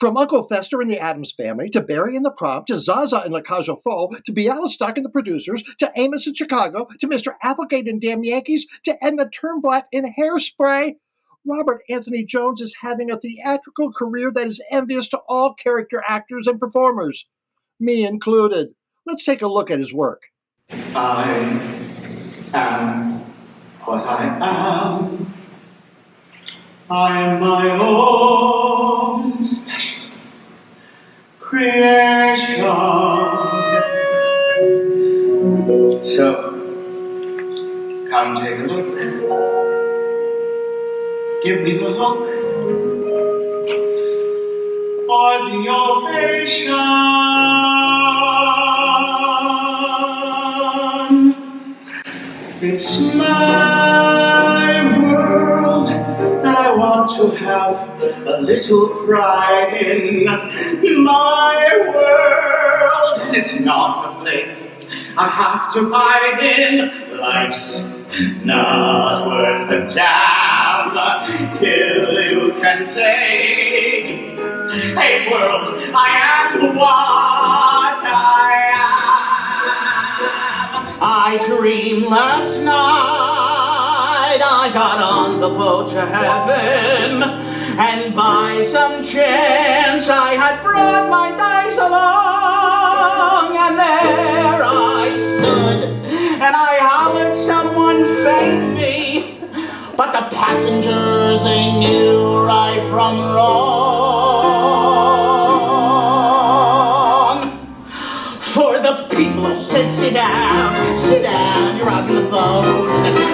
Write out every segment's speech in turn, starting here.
From Uncle Fester and the Addams Family, to Barry and the Prompt, to Zaza and La Cage aux Folles, to Bialystok and the Producers, to Amos in Chicago, to Mr. Applegate and Damn Yankees, to Edna Turnblatt in Hairspray, Robert Anthony Jones is having a theatrical career that is envious to all character actors and performers, me included. Let's take a look at his work. I am what I am. I am my own special creation. So, come take a look. Give me the hook or the ovation. It's my world that I want to have a little pride in. My world, and it's not a place I have to hide in. Life's not worth a damn till you can say, hey world, I am what I am. I dreamed last night I got on the boat to heaven, and by some chance I had brought my dice along, and there I stood and I hollered someone fade me, but the passengers, they knew right from wrong. For the people have said, sit down, you're rocking the boat.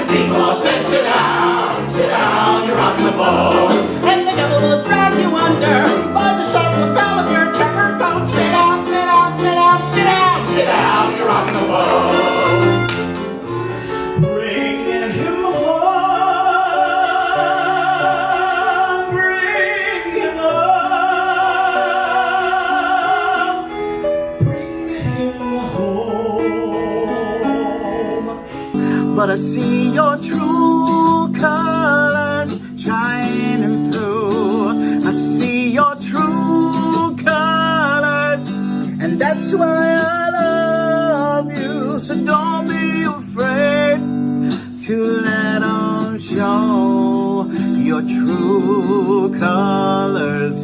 People have said, sit down, you're rocking the boat. And the devil will drag you under by the sharp lapel of your checker coat. Sit down, you're rocking the boat. Bring him home, bring him home. But I see your true colors shining through. I see your true colors, and that's why I love you. So don't be afraid to let them show your true colors.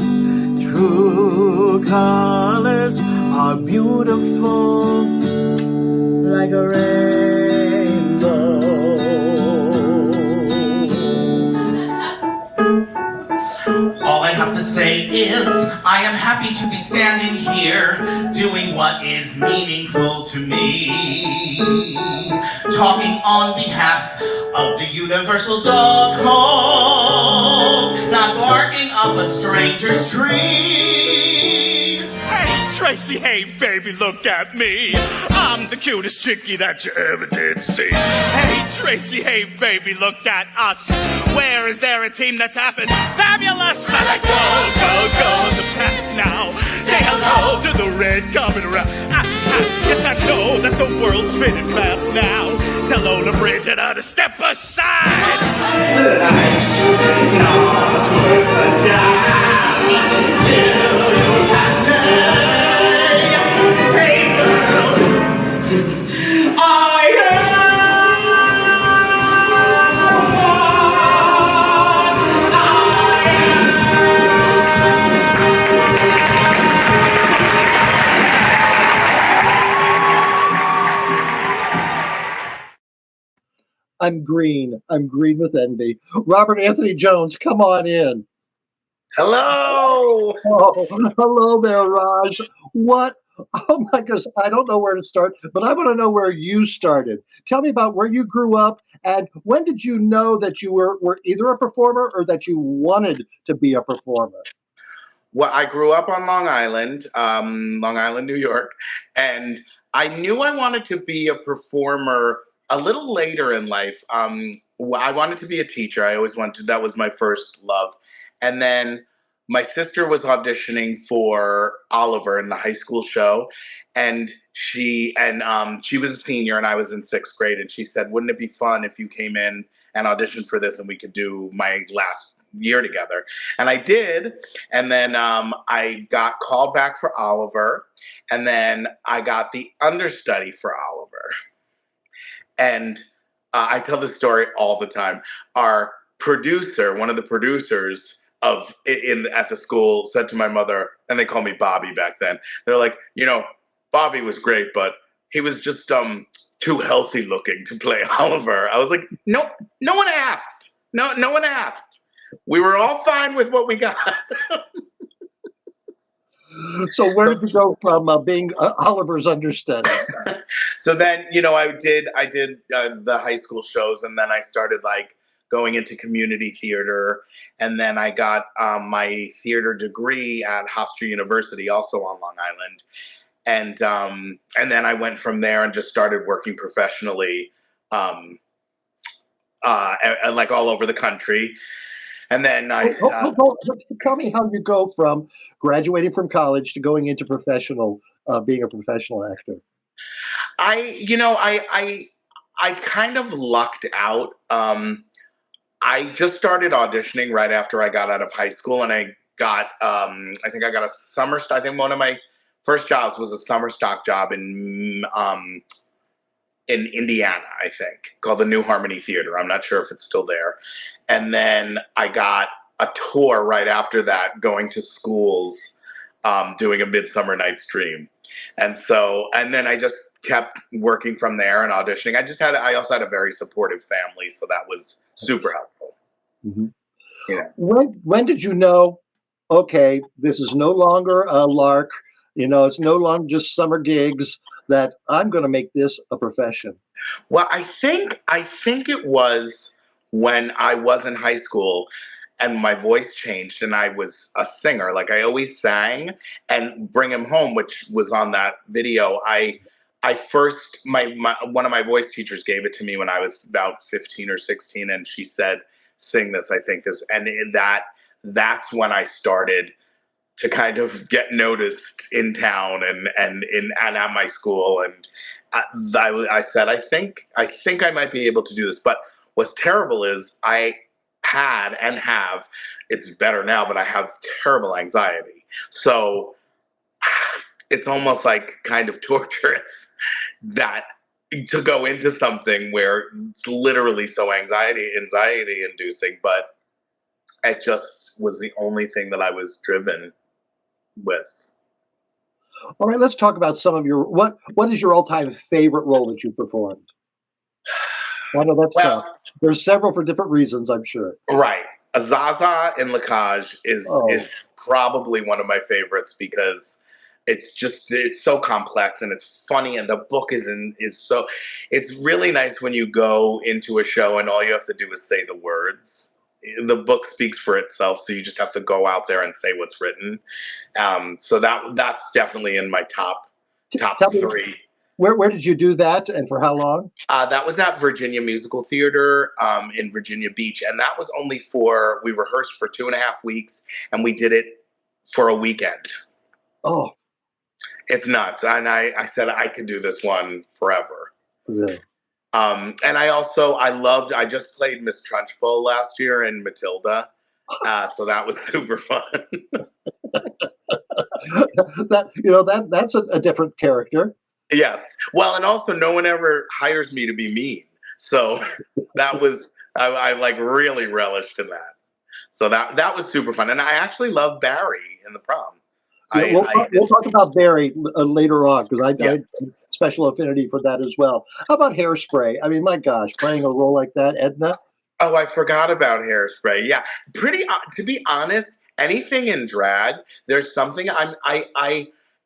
True colors are beautiful like a rainbow. All I have to say is I am happy to be standing here doing what is meaningful to me, talking on behalf of the universal dog home, not barking up a stranger's tree. Hey Tracy, hey baby, look at me. I'm the cutest chickie that you ever did see. Hey Tracy, hey baby, look at us. Where is there a team that's half as fabulous? I like go in the past now. Say hello to the red carpet around. Yes, I know that the world's spinning fast now. Tell Ola Bridget to step aside. Life's not worth a damn till you can say, hey girl, I I'm green. I'm green with envy. Robert Anthony Jones, come on in. Hello. Oh, hello there, Raj. What? Oh my goodness, I don't know where to start, but I want to know where you started. Tell me about where you grew up, and when did you know that you were either a performer or that you wanted to be a performer? Well, I grew up on Long Island, New York, and I knew I wanted to be a performer a little later in life. I wanted to be a teacher. I always wanted to, that was my first love. And then my sister was auditioning for Oliver in the high school show, and she was a senior and I was in sixth grade, and she said, "Wouldn't it be fun if you came in and auditioned for this and we could do my last year together. And I did. And then I got called back for Oliver. And then I got the understudy for Oliver. And I tell this story all the time. Our producer, one of the producers of in at the school, said to my mother, and they call me Bobby back then. They're like, Bobby was great, but he was just too healthy looking to play Oliver. I was like, no, no one asked. No one asked. We were all fine with what we got. So where did you go from being Oliver's understudy? So then, I did the high school shows, and then I started like going into community theater, and then I got my theater degree at Hofstra University, also on Long Island, and then I went from there and just started working professionally, like all over the country. And then Tell me how you go from graduating from college to going into being a professional actor. I kind of lucked out. I just started auditioning right after I got out of high school, and I got I think I got a summer stock. I think one of my first jobs was a summer stock job in Indiana, I think, called the New Harmony Theater. I'm not sure if it's still there. And then I got a tour right after that, going to schools, doing A Midsummer Night's Dream. And then I just kept working from there and auditioning. I also had a very supportive family, so that was super helpful. Mm-hmm. Yeah. When did you know, okay, this is no longer a lark, it's no longer just summer gigs, that I'm going to make this a profession? Well, I think it was when I was in high school and my voice changed and I was a singer. Like I always sang, and Bring Him Home, which was on that video. I first, one of my voice teachers gave it to me when I was about 15 or 16, and she said, "Sing this, I think this," and that's when I started to kind of get noticed in town and at my school. And I said, I think I might be able to do this. But what's terrible is I had and have, it's better now, but I have terrible anxiety. So it's almost like kind of torturous that to go into something where it's literally so anxiety inducing, but it just was the only thing that I was driven with. All right, let's talk about some of your what is your all-time favorite role that you performed? I know that's tough. There's several for different reasons, I'm sure. Right. Zaza in La Cage is probably one of my favorites because it's so complex and it's funny, and the book is so, it's really nice when you go into a show and all you have to do is say the words. The book speaks for itself, so you just have to go out there and say what's written. So that's definitely in my top three. Where did you do that, and for how long? That was at Virginia Musical Theater in Virginia Beach, and that was only we rehearsed for 2.5 weeks, and we did it for a weekend. Oh, it's nuts! And I said I could do this one forever. Yeah. And I just played Miss Trunchbull last year in Matilda, so that was super fun. That's a different character. Yes. Well, and also no one ever hires me to be mean. So that was, I like really relished in that. So that was super fun. And I actually love Barry in The Prom. We'll talk about Barry later on, because I had special affinity for that as well. How about Hairspray? I mean, my gosh, playing a role like that, Edna? Oh, I forgot about Hairspray. Yeah. To be honest, anything in drag, there's something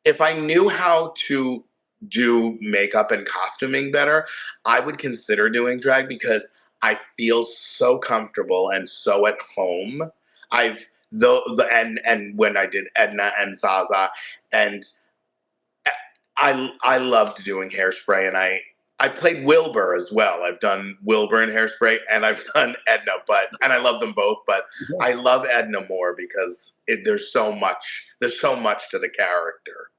if I knew how to do makeup and costuming better, I would consider doing drag because I feel so comfortable and so at home. And when I did Edna and Zaza, and I loved doing Hairspray, and I played Wilbur as well. I've done Wilbur in Hairspray, and I've done Edna, and I love them both, but I love Edna more because there's so much to the character.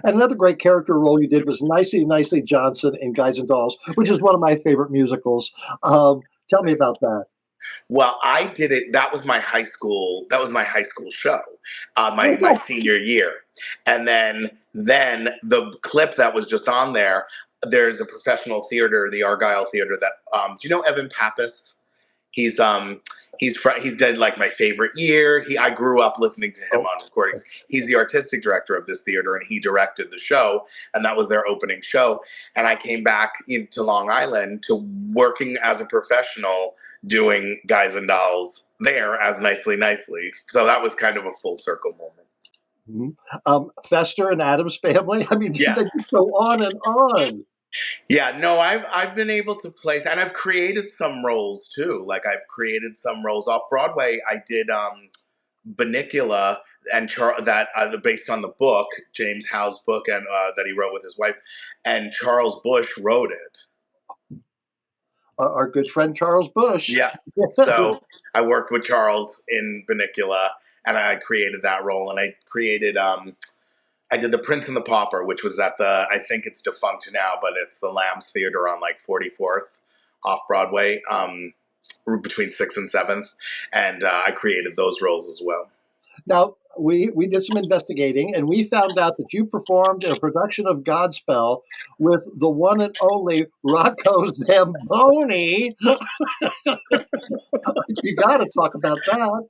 And another great character role you did was Nicely Johnson in Guys and Dolls, which is one of my favorite musicals. Tell me about that. Well, I did it. That was my high school. That was my high school show, my Oh, senior year, and then the clip that was just on there. There's a professional theater, the Argyle Theater. That do you know Evan Pappas? He's he's did like My Favorite Year. I grew up listening to him oh, on recordings. He's the artistic director of this theater, and he directed the show, and that was their opening show. And I came back to Long Island to working as a professional doing Guys and Dolls there as Nicely. So that was kind of a full circle moment. Fester and Adam's Family. I mean, they Yes. just go on and on. Yeah, no, I've been able to place, and I've created some roles too. Like I've created some roles off Broadway. I did Banicula and that based on the book, James Howe's book, and that he wrote with his wife, and Charles Bush wrote it. Our good friend Charles Bush. Yeah. So I worked with Charles in Banicula, and I created that role, and I created I did The Prince and the Pauper, which was at I think it's defunct now, but it's the Lambs Theater on like 44th off Broadway, between 6th and 7th, and I created those roles as well. Now, we did some investigating, and we found out that you performed in a production of Godspell with the one and only Rocco Zamboni. You got to talk about that.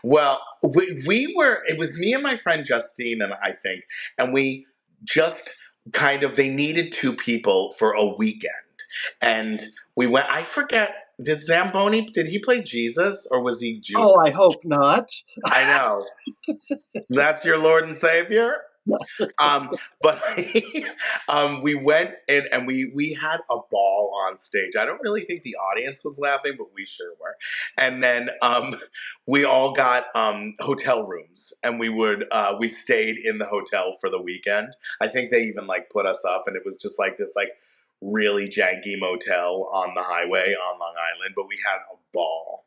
Well, it was me and my friend Justine, and I think, and we just they needed two people for a weekend. And we went, I forget, did he play Jesus or was he Judas? Oh, I hope not. I know. That's your Lord and Savior? But we went in and we had a ball on stage. I don't really think the audience was laughing, but we sure were. And then we all got hotel rooms, and we stayed in the hotel for the weekend. I think they even put us up, and it was just this really janky motel on the highway on Long Island, but we had a ball.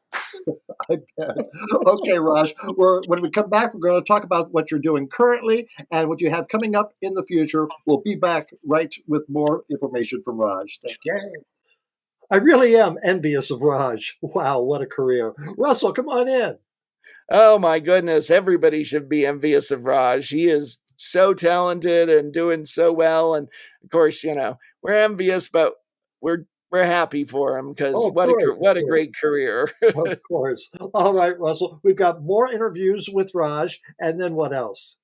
I bet. Okay, Raj, when we come back, we're going to talk about what you're doing currently and what you have coming up in the future. We'll be back right with more information from Raj. Thank you. Yay. I really am envious of Raj. Wow, what a career. Russell, come on in. Oh my goodness, everybody should be envious of Raj. He is so talented and doing so well. And of course, we're envious, but we're happy for him because what a great career. Of course. All right, Russell, we've got more interviews with Raj, and then what else?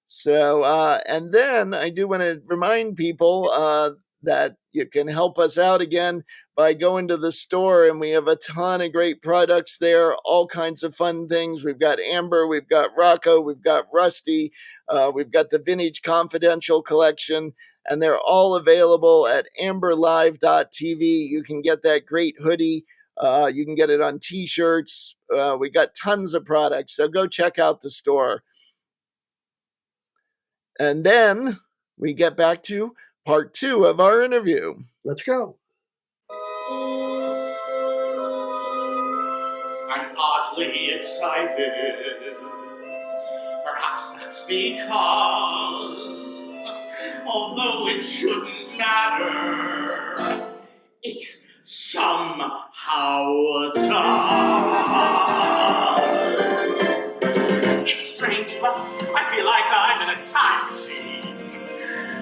So, and then I do want to remind people that you can help us out again by going to the store, and we have a ton of great products there, all kinds of fun things. We've got Amber, we've got Rocco, we've got Rusty, we've got the Vintage Confidential collection, and they're all available at amberlive.tv. You can get that great hoodie. You can get it on t-shirts. We got tons of products, so go check out the store. And then we get back to part 2 of our interview. Let's go. I'm oddly excited. Perhaps that's because, although it shouldn't matter, it somehow does. It's strange, but I feel like I'm in a time machine.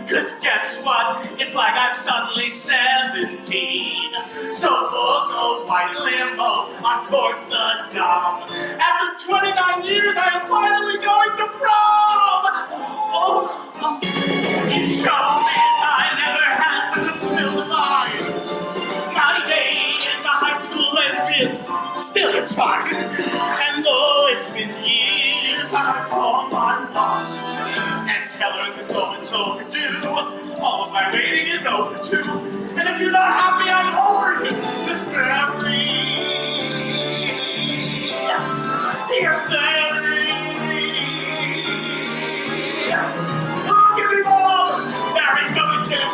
'Cause guess what? It's like I'm suddenly 17. So book a white limo on Court the Dom. After 29 years, I am finally going to prom! In showbiz, I never had such a thrill life. My day is a high school lesbian. Still, it's fine. And though it's been years, I call my mom and tell her the moment's overdue. All of my waiting is over too. And if you're not happy, I'm over you. This family. Dear family. Oh, give me more. Barry's coming too.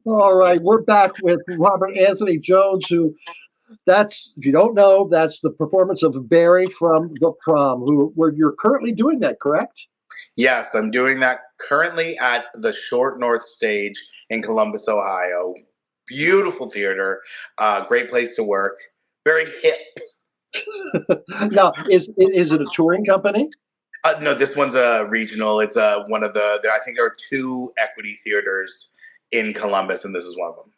All right, we're back with Robert Anthony Jones, who That's, if you don't know, that's the performance of Barry from The Prom, where you're currently doing that, correct? Yes, I'm doing that currently at the Short North Stage in Columbus, Ohio. Beautiful theater, great place to work, very hip. Now, is it a touring company? No, this one's a regional. It's one of I think there are two equity theaters in Columbus, and this is one of them.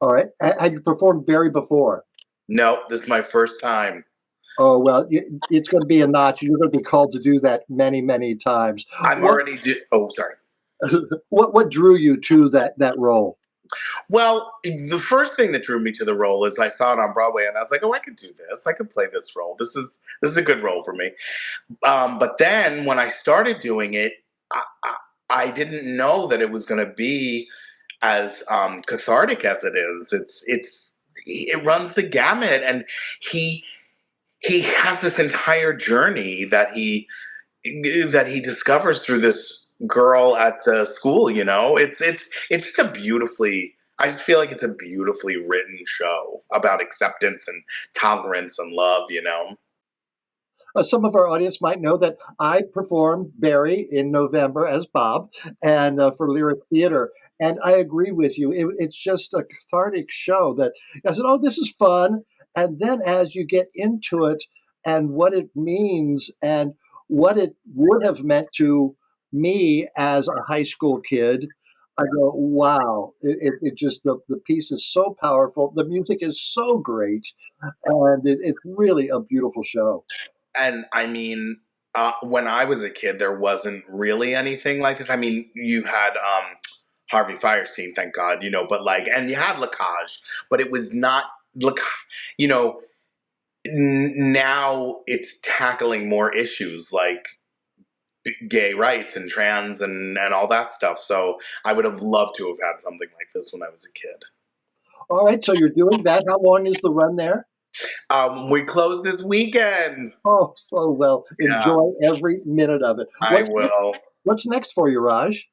All right. Have you performed Barry before? No, this is my first time. Oh well, it's going to be a notch. You're going to be called to do that many, many times. I'm What already. Oh, sorry. what drew you to that role? Well, the first thing that drew me to the role is I saw it on Broadway, and I was like, "Oh, I could do this. I could play this role. This is a good role for me." But then when I started doing it, I didn't know that it was going to be as cathartic as it is. It runs the gamut, and he he has this entire journey that he discovers through this girl at the school. It's just a beautifully. I just feel like it's a beautifully written show about acceptance and tolerance and love. Some of our audience might know that I performed Barry in November as Bob, and for Lyric Theater. And I agree with you. It's just a cathartic show that I said, "Oh, this is fun." And then as you get into it and what it means and what it would have meant to me as a high school kid, I go, "Wow!" It just the piece is so powerful. The music is so great, and it's really a beautiful show. And I mean, when I was a kid, there wasn't really anything like this. I mean, you had Harvey Firestein, thank God, but like, and you had Lacage, but it was not, you know, now it's tackling more issues like gay rights and trans and all that stuff. So I would have loved to have had something like this when I was a kid. All right, so you're doing that. How long is the run there? We close this weekend. Oh well, Yeah, enjoy every minute of it. I will. What's next for you, Raj?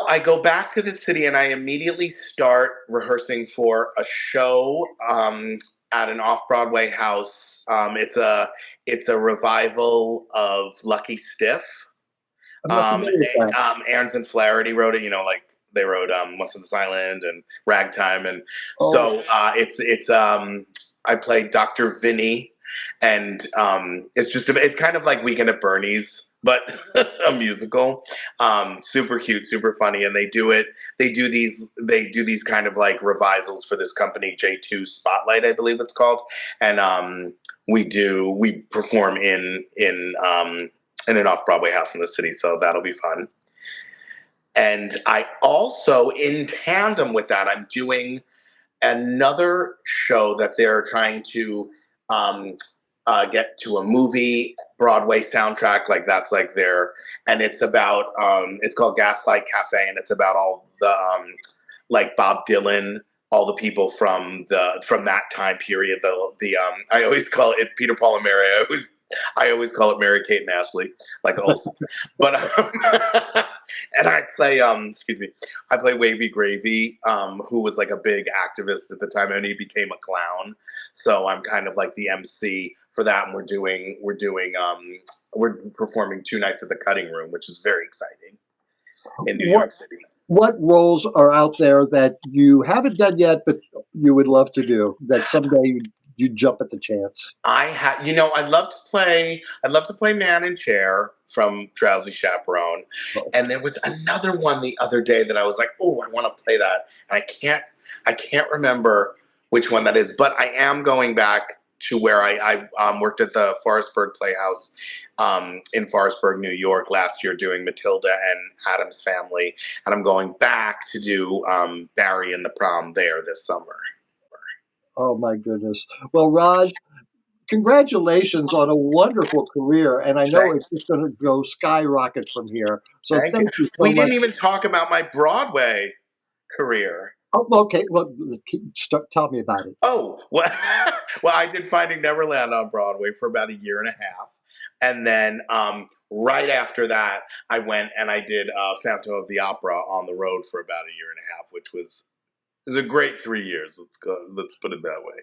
I go back to the city and I immediately start rehearsing for a show at an off Broadway house. It's a revival of Lucky Stiff. I'm not familiar with that. Aarons and Flaherty wrote it. Like they wrote Once on This Island and Ragtime, and Oh, so it's I played Dr. Vinny, and it's kind of like Weekend at Bernie's, but a musical. Super cute, super funny, and they do it. They do these kind of like revisals for this company, J2 Spotlight, I believe it's called, and we perform in an off Broadway house in the city, so that'll be fun. And I also, in tandem with that, I'm doing another show that they're trying to um, get to a movie Broadway soundtrack. Like that's like their, and it's called Gaslight Cafe, and it's about all the like Bob Dylan, all the people from that time period. I always call it Peter, Paul, and Mary. I always call it Mary Kate and Ashley, like Olsen. But and I play excuse me, I play Wavy Gravy, who was like a big activist at the time, and he became a clown. So I'm kind of like the MC for that, and we're performing two nights at the Cutting Room, which is very exciting in New what York City. what roles are out there that you haven't done yet, but you would love to do? That someday you jump at the chance. I'd love to play Man in Chair from Drowsy Chaperone. Oh, And there was another one the other day that I was like, oh, I want to play that. And I can't remember which one that is, but I am going back to where I worked at the Forestburg Playhouse in Forestburg, New York last year doing Matilda and Adam's Family. And I'm going back to do Barry and the Prom there this summer. oh my goodness. Well, Raj, congratulations on a wonderful career, and I know Thank, it's just going to go skyrocket from here. So thank you. thank you so We much. didn't even talk about my Broadway career. Oh, okay, well, tell me about it. Oh, well, well, I did Finding Neverland on Broadway for about a year and a half. And then right after that, I went and I did Phantom of the Opera on the road for about a year and a half, which was a great 3 years. Let's put it that way.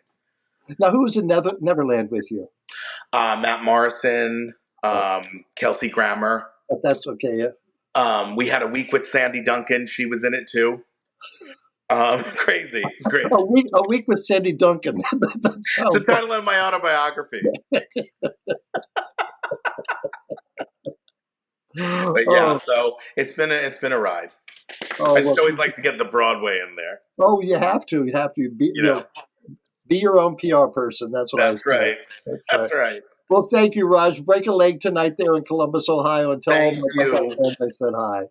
Now, who was in Neverland with you? Matt Morrison, Kelsey Grammer. But that's okay. We had a week with Sandy Duncan. She was in it too. Crazy. It's great. A week with Sandy Duncan. That It's sounds the title of my autobiography. But yeah, so it's been a ride. I just always like to get the Broadway in there. Oh, you have to. You have to be. You know, be your own PR person. That's what that's I say. right. That's right. Well, thank you, Raj. Break a leg tonight there in Columbus, Ohio, and tell all Thank my you. friends I said hi.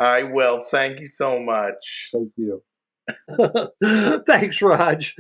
I will. Thank you so much. Thank you. Thanks, Raj.